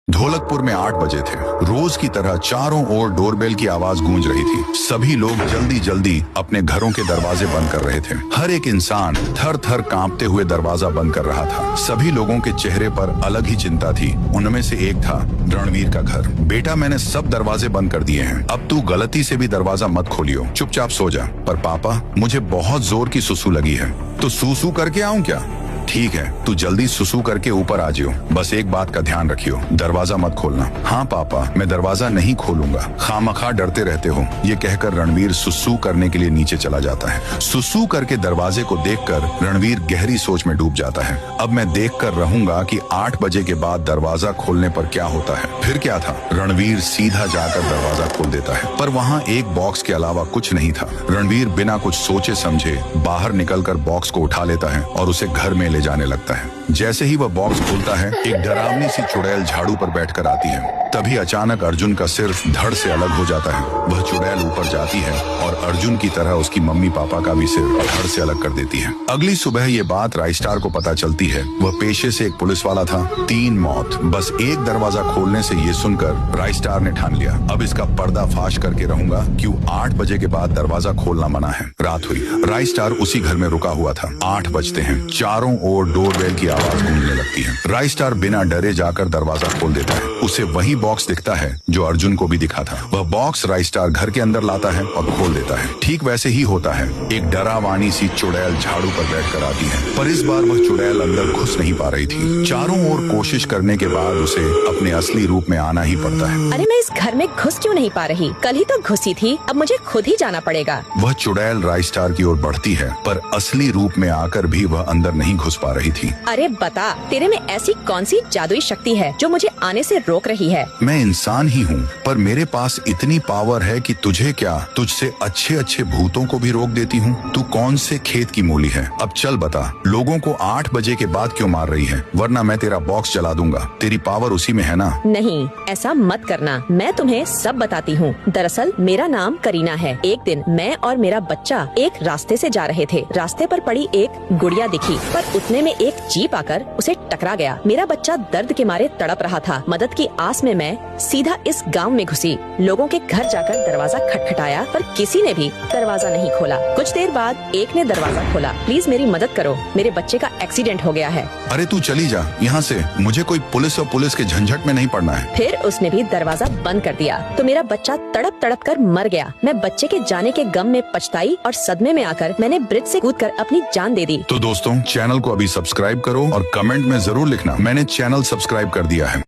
ढोलकपुर में 8 बजे थे। रोज की तरह चारों ओर डोरबेल की आवाज गूंज रही थी। सभी लोग जल्दी जल्दी अपने घरों के दरवाजे बंद कर रहे थे। हर एक इंसान थर थर कांपते हुए दरवाजा बंद कर रहा था। सभी लोगों के चेहरे पर अलग ही चिंता थी। उनमें से एक था रणवीर का घर। बेटा, मैंने सब दरवाजे बंद कर दिए हैं, अब तू गलती से भी दरवाजा मत खोलियो, चुपचाप सो जा। पर पापा, मुझे बहुत जोर की सुसु लगी है। तो सूसू करके आऊं क्या? ठीक है, तू जल्दी सुसु करके ऊपर आ जियो। बस एक बात का ध्यान रखियो, दरवाजा मत खोलना। हाँ पापा, मैं दरवाजा नहीं खोलूंगा। खामखा डरते रहते हो। ये कहकर रणवीर सुसु करने के लिए नीचे चला जाता है। सुसु करके दरवाजे को देखकर रणवीर गहरी सोच में डूब जाता है। अब मैं देखकर रहूंगा कि 8 बजे के बाद दरवाजा खोलने पर क्या होता है। फिर क्या था, रणवीर सीधा जाकर दरवाजा खोल देता है, पर वहाँ एक बॉक्स के अलावा कुछ नहीं था। रणवीर बिना कुछ सोचे समझे बाहर निकलकर बॉक्स को उठा लेता है और उसे घर में ले जाने लगता है। जैसे ही वह बॉक्स खोलता है, एक डरावनी सी चुड़ैल झाड़ू पर बैठकर आती है। तभी अचानक अर्जुन का सिर धड़ से अलग हो जाता है। वह चुड़ैल ऊपर जाती है और अर्जुन की तरह उसकी मम्मी पापा का भी सिर धड़ से अलग कर देती है। अगली सुबह ये बात राइस्टार को पता चलती है। वह पेशे से एक पुलिस वाला था। 3 मौत बस एक दरवाजा खोलने से। ये सुनकर राइस्टार ने ठान लिया, अब इसका पर्दाफाश करके रहूंगा। क्यों 8 बजे के बाद दरवाजा खोलना मना है। रात हुई। राइस्टार उसी घर में रुका हुआ था। 8 बजते हैं। चारों ओर डोरबेल की आवाज गूंजने लगती है। राइस्टार बिना डरे जाकर दरवाजा खोल देता है। उसे वही बॉक्स दिखता है जो अर्जुन को भी दिखा था। वह बॉक्स राइस्टार घर के अंदर लाता है और खोल देता है। ठीक वैसे ही होता है। एक डरावानी सी चुड़ैल झाड़ू पर बैठकर आती है, पर इस बार वह चुड़ैल अंदर घुस नहीं पा रही थी। चारों ओर कोशिश करने के बाद उसे अपने असली रूप में आना ही पड़ता है। अरे मैं इस घर में घुस क्यों नहीं पा रही? कल ही तो घुसी थी, अब मुझे खुद ही जाना पड़ेगा। वह चुड़ैल राइस्टार की ओर बढ़ती है, पर असली रूप में आकर भी वह अंदर नहीं घुस पा रही थी। अरे बता, तेरे में ऐसी कौन सी जादुई शक्ति है जो मुझे आने से रोक रही है? मैं इंसान ही हूँ, पर मेरे पास इतनी पावर है कि तुझे क्या, तुझसे अच्छे अच्छे भूतों को भी रोक देती हूँ। तू कौन से खेत की मूली है? अब चल बता, लोगों को 8 बजे के बाद क्यों मार रही है? वरना मैं तेरा बॉक्स जला दूंगा। तेरी पावर उसी में है ना? नहीं, ऐसा मत करना। मैं तुम्हें सब बताती हूँ। दरअसल मेरा नाम करीना है। एक दिन मैं और मेरा बच्चा एक रास्ते से जा रहे थे। रास्ते पर पड़ी एक गुड़िया दिखी, पर उतने में एक जीप आकर उसे टकरा गया। मेरा बच्चा दर्द के मारे तड़प रहा था। मदद की आस में मैं सीधा इस गांव में घुसी। लोगों के घर जाकर दरवाजा खटखटाया, पर किसी ने भी दरवाजा नहीं खोला। कुछ देर बाद एक ने दरवाजा खोला। प्लीज मेरी मदद करो, मेरे बच्चे का एक्सीडेंट हो गया है। अरे तू चली जा यहाँ से, मुझे कोई पुलिस और पुलिस के झंझट में नहीं पड़ना है। फिर उसने भी दरवाजा बंद कर दिया, तो मेरा बच्चा तड़प तड़प कर मर गया। मैं बच्चे के जाने के गम में पछताई और सदमे में आकर मैंने ब्रिज से कूदकर अपनी जान दे दी। तो दोस्तों, चैनल को अभी सब्सक्राइब करो और कमेंट में जरूर लिखना, मैंने चैनल सब्सक्राइब कर दिया है।